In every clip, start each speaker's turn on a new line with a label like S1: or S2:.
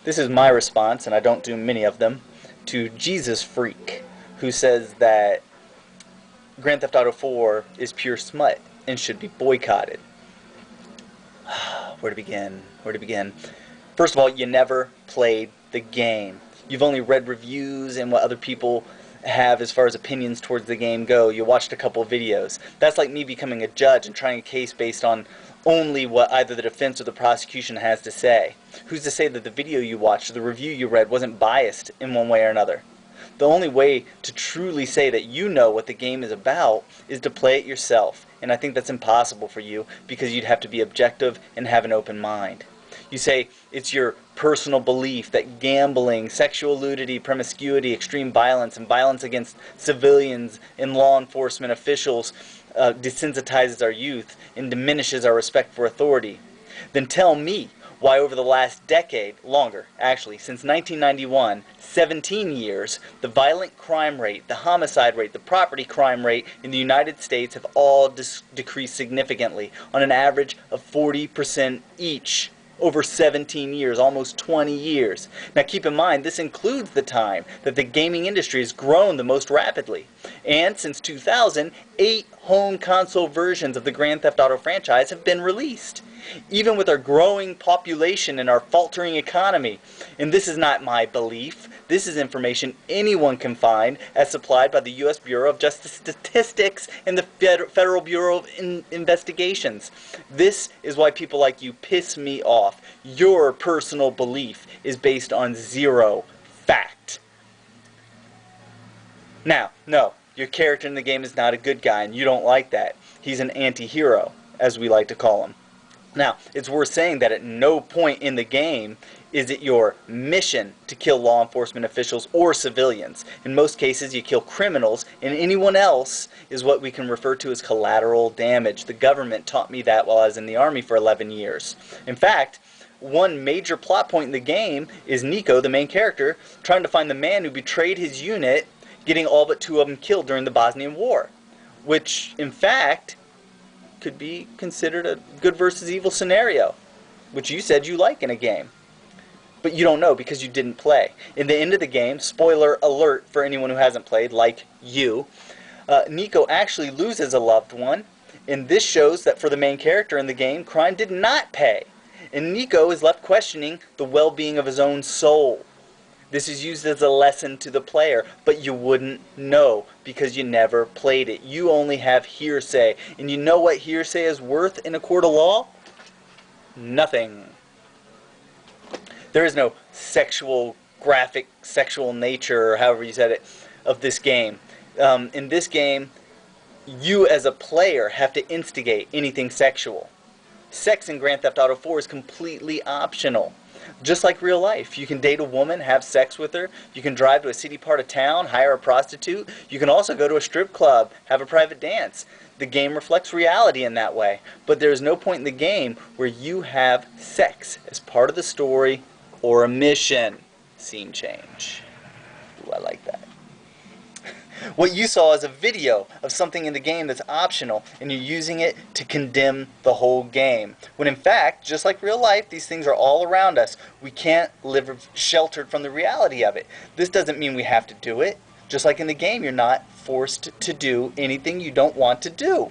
S1: This is my response, and I don't do many of them, to Jesus Freak, who says that Grand Theft Auto 4 is pure smut and should be boycotted. Where to begin? Where to begin? First of all, you never played the game. You've only read reviews and what other people have as far as opinions towards the game go. You watched a couple of videos. That's like me becoming a judge and trying a case based on only what either the defense or the prosecution has to say. Who's to say that the video you watched or the review you read wasn't biased in one way or another? The only way to truly say that you know what the game is about is to play it yourself. And I think that's impossible for you because you'd have to be objective and have an open mind. You say it's your personal belief that gambling, sexual nudity, promiscuity, extreme violence, and violence against civilians and law enforcement officials desensitizes our youth and diminishes our respect for authority. Then tell me why over the last decade, longer actually, since 1991, 17 years, the violent crime rate, the homicide rate, the property crime rate in the United States have all decreased significantly on an average of 40% each. Over 17 years, almost 20 years. Now keep in mind, this includes the time that the gaming industry has grown the most rapidly. And since 2000, 8 home console versions of the Grand Theft Auto franchise have been released. Even with our growing population and our faltering economy. And this is not my belief. This is information anyone can find as supplied by the U.S. Bureau of Justice Statistics and the Federal Bureau of Investigations. This is why people like you piss me off. Your personal belief is based on zero fact. Now, no, your character in the game is not a good guy and you don't like that. He's an anti-hero, as we like to call him. Now, it's worth saying that at no point in the game is it your mission to kill law enforcement officials or civilians. In most cases, you kill criminals, and anyone else is what we can refer to as collateral damage. The government taught me that while I was in the Army for 11 years. In fact, one major plot point in the game is Nico, the main character, trying to find the man who betrayed his unit, getting all but 2 of them killed during the Bosnian War. Which, in fact, could be considered a good versus evil scenario, which you said you like in a game. But you don't know because you didn't play. In the end of the game, spoiler alert for anyone who hasn't played, like you, Nico actually loses a loved one, and this shows that for the main character in the game, crime did not pay. And Nico is left questioning the well-being of his own soul. This is used as a lesson to the player, but you wouldn't know because you never played it. You only have hearsay. And you know what hearsay is worth in a court of law? Nothing. There is no graphic sexual nature, or however you said it, of this game. In this game, you as a player have to instigate anything sexual. Sex in Grand Theft Auto 4 is completely optional. Just like real life. You can date a woman, have sex with her. You can drive to a city part of town, hire a prostitute. You can also go to a strip club, have a private dance. The game reflects reality in that way. But there is no point in the game where you have sex as part of the story or a mission. Scene change. Ooh, I like that. What you saw is a video of something in the game that's optional, and you're using it to condemn the whole game. When in fact, just like real life, these things are all around us. We can't live sheltered from the reality of it. This doesn't mean we have to do it. Just like in the game, you're not forced to do anything you don't want to do.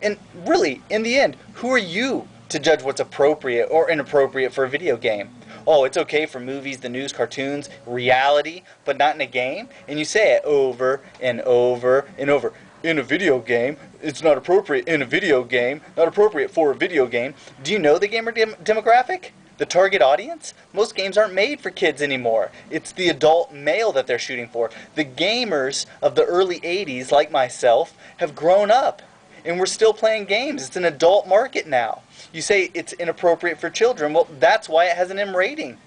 S1: And really, in the end, who are you to judge what's appropriate or inappropriate for a video game? Oh, it's okay for movies, the news, cartoons, reality, but not in a game? And you say it over and over and over. In a video game, it's not appropriate in a video game, not appropriate for a video game. Do you know the gamer demographic? The target audience? Most games aren't made for kids anymore. It's the adult male that they're shooting for. The gamers of the early 80s, like myself, have grown up. And we're still playing games. It's an adult market now. You say it's inappropriate for children. Well, that's why it has an M rating.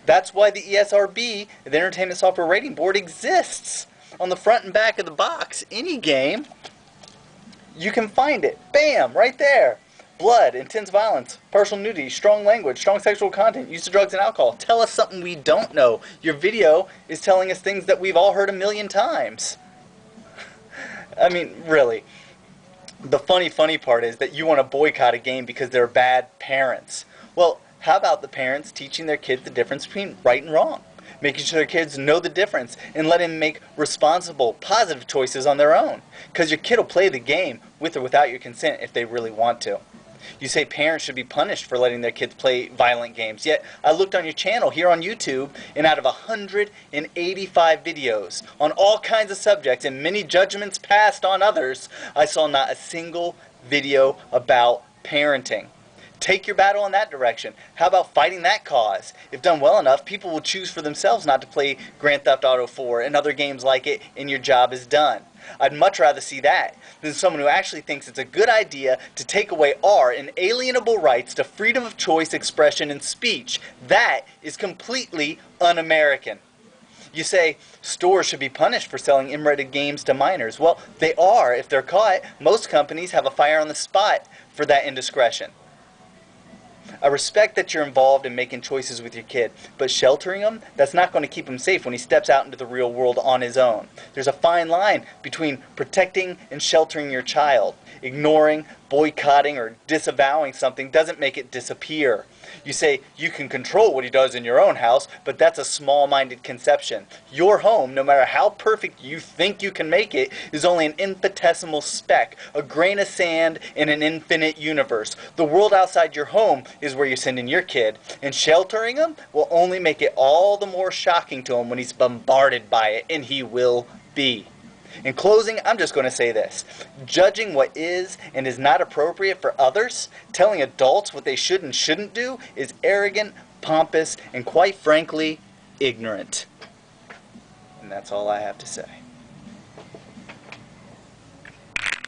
S1: That's why the ESRB, the Entertainment Software Rating Board, exists. On the front and back of the box, any game, you can find it. Bam! Right there. Blood, intense violence, partial nudity, strong language, strong sexual content, use of drugs and alcohol. Tell us something we don't know. Your video is telling us things that we've all heard a million times. I mean, really. The funny part is that you want to boycott a game because they're bad parents. Well, How about the parents teaching their kids the difference between right and wrong? Making sure their kids know the difference and letting them make responsible, positive choices on their own. Because your kid will play the game with or without your consent if they really want to. You say parents should be punished for letting their kids play violent games. Yet, I looked on your channel here on YouTube, and out of 185 videos on all kinds of subjects and many judgments passed on others, I saw not a single video about parenting. Take your battle in that direction. How about fighting that cause? If done well enough, people will choose for themselves not to play Grand Theft Auto 4 and other games like it, and your job is done. I'd much rather see that than someone who actually thinks it's a good idea to take away our inalienable rights to freedom of choice, expression, and speech. That is completely un-American. You say stores should be punished for selling M-rated games to minors. Well, they are if they're caught. Most companies have a fire on the spot for that indiscretion. I respect that you're involved in making choices with your kid, but sheltering him, that's not going to keep him safe when he steps out into the real world on his own. There's a fine line between protecting and sheltering your child. Ignoring, boycotting, or disavowing something doesn't make it disappear. You say you can control what he does in your own house, but that's a small-minded conception. Your home, no matter how perfect you think you can make it, is only an infinitesimal speck, a grain of sand in an infinite universe. The world outside your home is where you're sending your kid, and sheltering him will only make it all the more shocking to him when he's bombarded by it, and he will be. In closing, I'm just going to say this. Judging what is and is not appropriate for others, telling adults what they should and shouldn't do, is arrogant, pompous, and quite frankly, ignorant. And that's all I have to say.